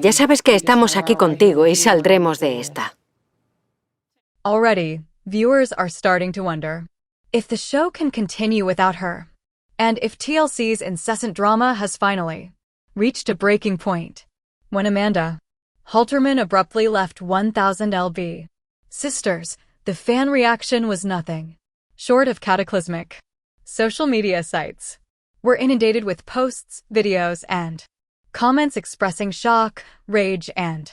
Ya sabes que estamos aquí contigo y saldremos de esta. Already, viewers are starting to wonder if the show can continue without her, and if TLC's incessant drama has finally reached a breaking point. When Amanda Halterman abruptly left 1000 lb Sisters, the fan reaction was nothing short of cataclysmic. Social media sites were inundated with posts, videos, and comments expressing shock, rage, and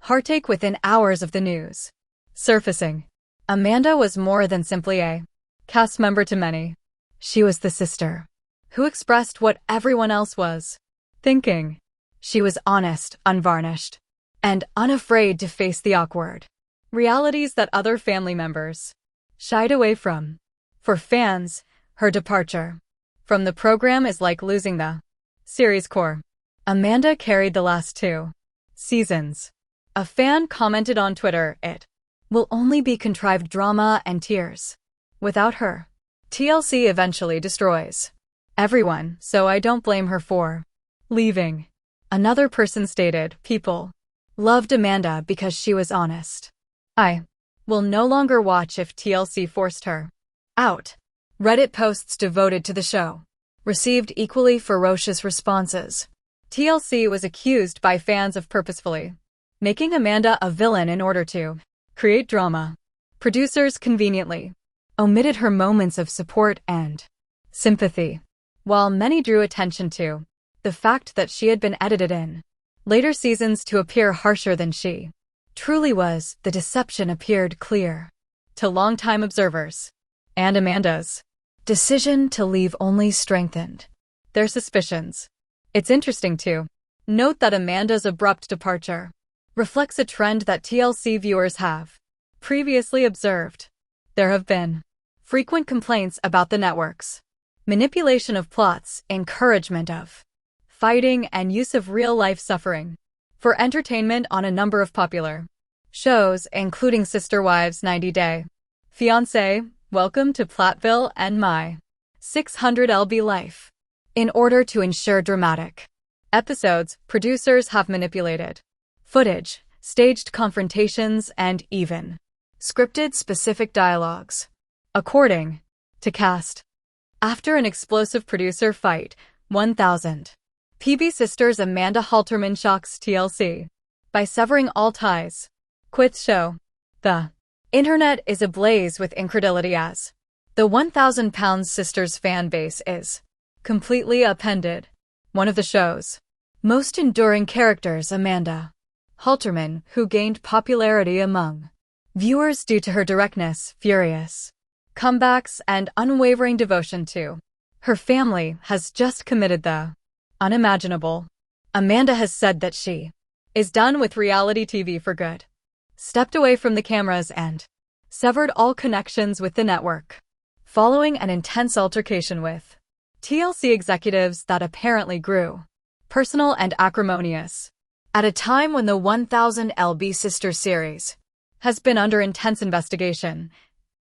heartache within hours of the news surfacing. Amanda was more than simply a cast member to many. She was the sister who expressed what everyone else was thinking. She was honest, unvarnished, and unafraid to face the awkward realities that other family members shied away from. For fans, her departure from the program is like losing the series core. Amanda carried the last 2 seasons. A fan commented on Twitter, "It will only be contrived drama and tears. Without her, TLC eventually destroys everyone, so I don't blame her for leaving." Another person stated, "People loved Amanda because she was honest. I will no longer watch if TLC forced her out." Reddit posts devoted to the show received equally ferocious responses. TLC was accused by fans of purposefully making Amanda a villain in order to create drama. Producers conveniently omitted her moments of support and sympathy, while many drew attention to the fact that she had been edited in later seasons to appear harsher than she truly was. The deception appeared clear to longtime observers, and Amanda's decision to leave only strengthened their suspicions. It's interesting to note that Amanda's abrupt departure reflects a trend that TLC viewers have previously observed. There have been frequent complaints about the network's manipulation of plots, encouragement of fighting, and use of real-life suffering for entertainment on a number of popular shows, including Sister Wives, 90 Day Fiancé, Welcome to Platteville, and My 600 lb Life. In order to ensure dramatic episodes, producers have manipulated footage, staged confrontations, and even scripted specific dialogues according to cast. After an explosive producer fight, 1000 PB Sisters Amanda Halterman shocks TLC by severing all ties, quits show. The internet is ablaze with incredulity as the 1000 Pounds Sisters fan base is completely upended. One of the show's most enduring characters, Amanda Halterman, who gained popularity among viewers due to her directness, furious comebacks, and unwavering devotion to her family, has just committed the unimaginable. Amanda has said that she is done with reality TV for good, stepped away from the cameras, and severed all connections with the network, following an intense altercation with TLC executives that apparently grew personal and acrimonious. At a time when the 1000 lb Sister series has been under intense investigation,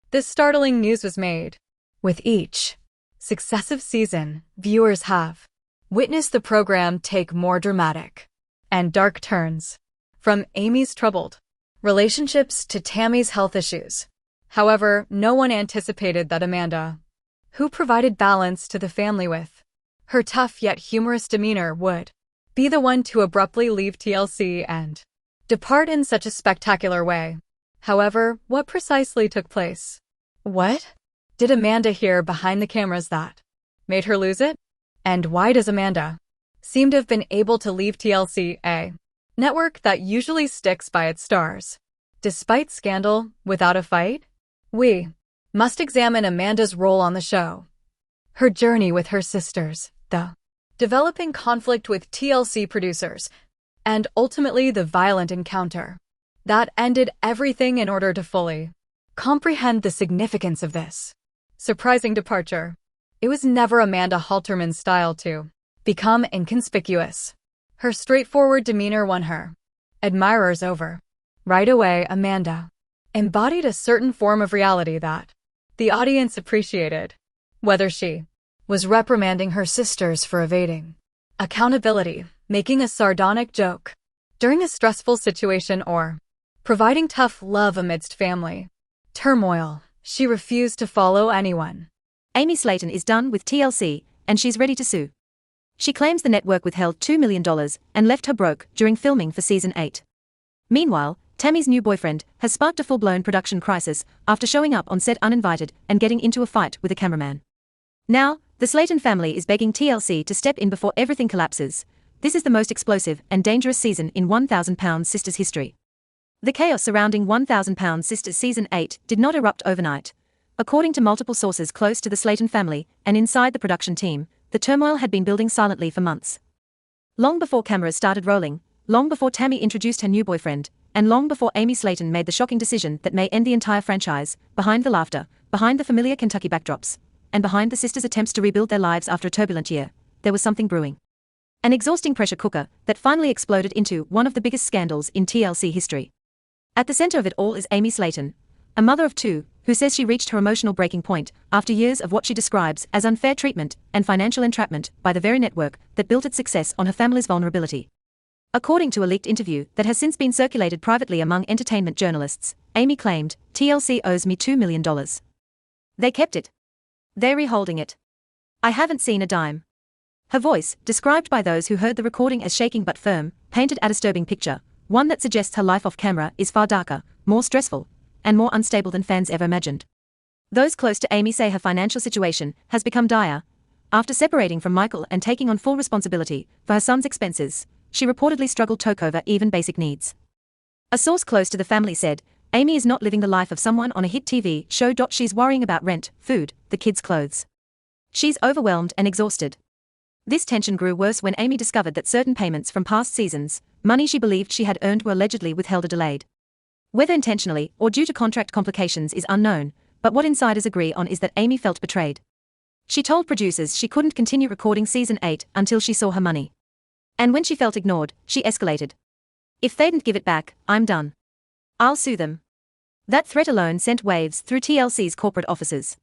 this startling news was made. With each successive season, viewers have witnessed the program take more dramatic and dark turns, from Amy's troubled relationships to Tammy's health issues. However, no one anticipated that Amanda, who provided balance to the family with her tough yet humorous demeanor, would be the one to abruptly leave TLC and depart in such a spectacular way. However, what precisely took place? What did Amanda hear behind the cameras that made her lose it? And why does Amanda seem to have been able to leave TLC, a network that usually sticks by its stars, despite scandal, without a fight? We must examine Amanda's role on the show, her journey with her sisters, the developing conflict with TLC producers, and ultimately the violent encounter that ended everything. In order to fully comprehend the significance of this surprising departure, it was never Amanda Halterman's style to become inconspicuous. Her straightforward demeanor won her admirers over. Right away, Amanda embodied a certain form of reality that the audience appreciated. Whether she was reprimanding her sisters for evading accountability, making a sardonic joke during a stressful situation, or providing tough love amidst family turmoil. She refused to follow anyone. Amy Slayton is done with TLC, and she's ready to sue. She claims the network withheld $2 million and left her broke during filming for season 8. Meanwhile, Tammy's new boyfriend has sparked a full-blown production crisis after showing up on set uninvited and getting into a fight with a cameraman. Now, the Slayton family is begging TLC to step in before everything collapses. This is the most explosive and dangerous season in 1000 Pound Sisters history. The chaos surrounding 1000 Pound Sisters season 8 did not erupt overnight. According to multiple sources close to the Slayton family and inside the production team, the turmoil had been building silently for months. Long before cameras started rolling, long before Tammy introduced her new boyfriend, and long before Amy Slayton made the shocking decision that may end the entire franchise, behind the laughter, behind the familiar Kentucky backdrops, and behind the sisters' attempts to rebuild their lives after a turbulent year, there was something brewing. An exhausting pressure cooker that finally exploded into one of the biggest scandals in TLC history. At the center of it all is Amy Slayton, a mother of two, who says she reached her emotional breaking point after years of what she describes as unfair treatment and financial entrapment by the very network that built its success on her family's vulnerability. According to a leaked interview that has since been circulated privately among entertainment journalists, Amy claimed, "TLC owes me $2 million. They kept it. They're reholding it. I haven't seen a dime." Her voice, described by those who heard the recording as shaking but firm, painted a disturbing picture, one that suggests her life off camera is far darker, more stressful, and more unstable than fans ever imagined. Those close to Amy say her financial situation has become dire. After separating from Michael and taking on full responsibility for her son's expenses, she reportedly struggled to cover even basic needs. A source close to the family said, "Amy is not living the life of someone on a hit TV show. She's worrying about rent, food, the kids' clothes. She's overwhelmed and exhausted." This tension grew worse when Amy discovered that certain payments from past seasons, money she believed she had earned, were allegedly withheld or delayed. Whether intentionally or due to contract complications is unknown, but what insiders agree on is that Amy felt betrayed. She told producers she couldn't continue recording season 8 until she saw her money. And when she felt ignored, she escalated. "If they didn't give it back, I'm done. I'll sue them." That threat alone sent waves through TLC's corporate offices.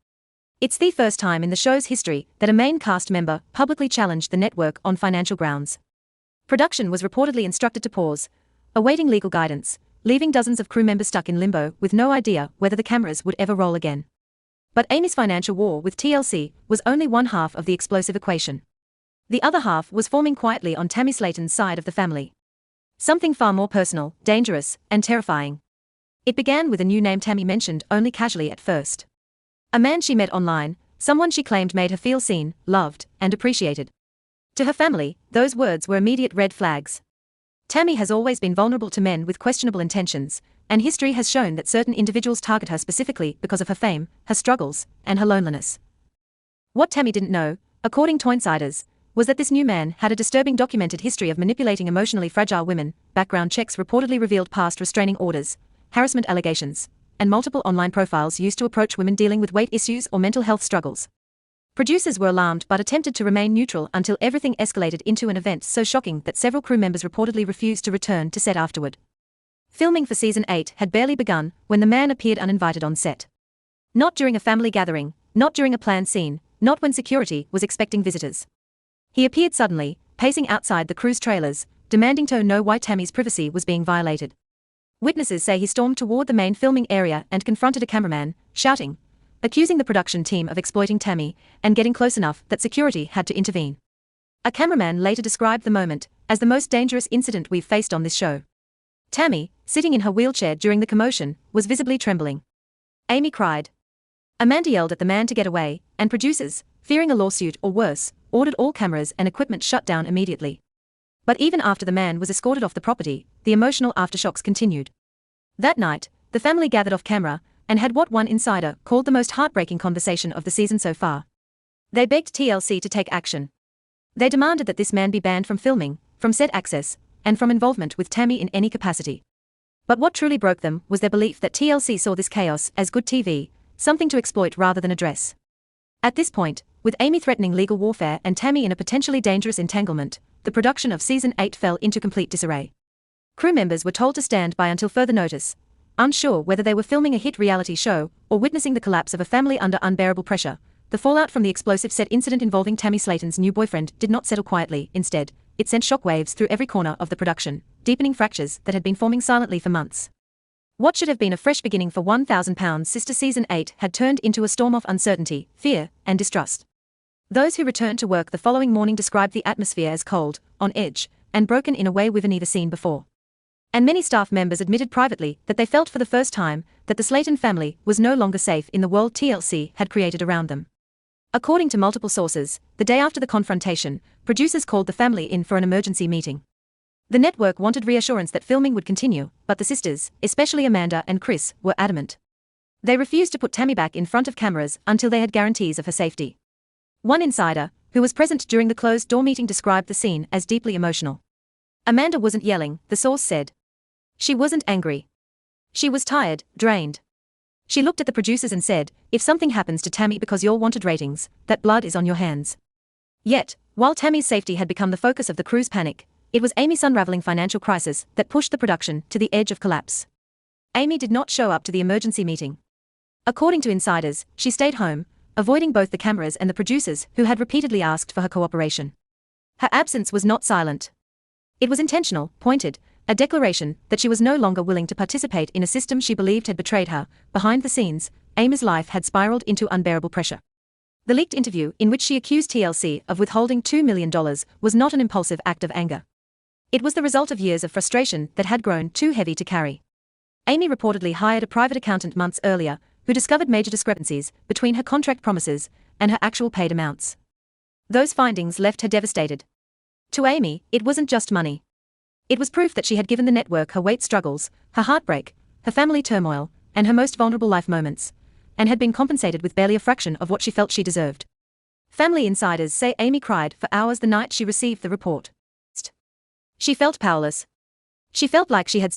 It's the first time in the show's history that a main cast member publicly challenged the network on financial grounds. Production was reportedly instructed to pause, awaiting legal guidance, leaving dozens of crew members stuck in limbo with no idea whether the cameras would ever roll again. But Amy's financial war with TLC was only one half of the explosive equation. The other half was forming quietly on Tammy Slayton's side of the family. Something far more personal, dangerous, and terrifying. It began with a new name Tammy mentioned only casually at first. A man she met online, someone she claimed made her feel seen, loved, and appreciated. To her family, those words were immediate red flags. Tammy has always been vulnerable to men with questionable intentions, and history has shown that certain individuals target her specifically because of her fame, her struggles, and her loneliness. What Tammy didn't know, according to insiders, was that this new man had a disturbing documented history of manipulating emotionally fragile women. Background checks reportedly revealed past restraining orders, harassment allegations, and multiple online profiles used to approach women dealing with weight issues or mental health struggles. Producers were alarmed but attempted to remain neutral until everything escalated into an event so shocking that several crew members reportedly refused to return to set afterward. Filming for season 8 had barely begun when the man appeared uninvited on set. Not during a family gathering, not during a planned scene, not when security was expecting visitors. He appeared suddenly, pacing outside the crew's trailers, demanding to know why Tammy's privacy was being violated. Witnesses say he stormed toward the main filming area and confronted a cameraman, shouting, accusing the production team of exploiting Tammy, and getting close enough that security had to intervene. A cameraman later described the moment as the most dangerous incident we've faced on this show. Tammy, sitting in her wheelchair during the commotion, was visibly trembling. Amy cried. Amanda yelled at the man to get away, and producers, fearing a lawsuit or worse, ordered all cameras and equipment shut down immediately. But even after the man was escorted off the property, the emotional aftershocks continued. That night, the family gathered off camera and had what one insider called the most heartbreaking conversation of the season so far. They begged TLC to take action. They demanded that this man be banned from filming, from set access, and from involvement with Tammy in any capacity. But what truly broke them was their belief that TLC saw this chaos as good TV, something to exploit rather than address. At this point, with Amy threatening legal warfare and Tammy in a potentially dangerous entanglement, the production of season 8 fell into complete disarray. Crew members were told to stand by until further notice, unsure whether they were filming a hit reality show or witnessing the collapse of a family under unbearable pressure. The fallout from the explosive set incident involving Tammy Slayton's new boyfriend did not settle quietly. Instead, it sent shockwaves through every corner of the production, deepening fractures that had been forming silently for months. What should have been a fresh beginning for £1,000 Sister Season 8 had turned into a storm of uncertainty, fear, and distrust. Those who returned to work the following morning described the atmosphere as cold, on edge, and broken in a way we've never seen before. And many staff members admitted privately that they felt for the first time that the Slayton family was no longer safe in the world TLC had created around them. According to multiple sources, the day after the confrontation, producers called the family in for an emergency meeting. The network wanted reassurance that filming would continue, but the sisters, especially Amanda and Chris, were adamant. They refused to put Tammy back in front of cameras until they had guarantees of her safety. One insider, who was present during the closed-door meeting, described the scene as deeply emotional. Amanda wasn't yelling, the source said. She wasn't angry. She was tired, drained. She looked at the producers and said, "If something happens to Tammy because y'all wanted ratings, that blood is on your hands." Yet, while Tammy's safety had become the focus of the crew's panic, it was Amy's unraveling financial crisis that pushed the production to the edge of collapse. Amy did not show up to the emergency meeting. According to insiders, she stayed home, avoiding both the cameras and the producers who had repeatedly asked for her cooperation. Her absence was not silent. It was intentional, pointed, a declaration that she was no longer willing to participate in a system she believed had betrayed her. Behind the scenes, Amy's life had spiraled into unbearable pressure. The leaked interview in which she accused TLC of withholding $2 million was not an impulsive act of anger. It was the result of years of frustration that had grown too heavy to carry. Amy reportedly hired a private accountant months earlier, who discovered major discrepancies between her contract promises and her actual paid amounts. Those findings left her devastated. To Amy, it wasn't just money. It was proof that she had given the network her weight struggles, her heartbreak, her family turmoil, and her most vulnerable life moments, and had been compensated with barely a fraction of what she felt she deserved. Family insiders say Amy cried for hours the night she received the report. She felt powerless. She felt like she had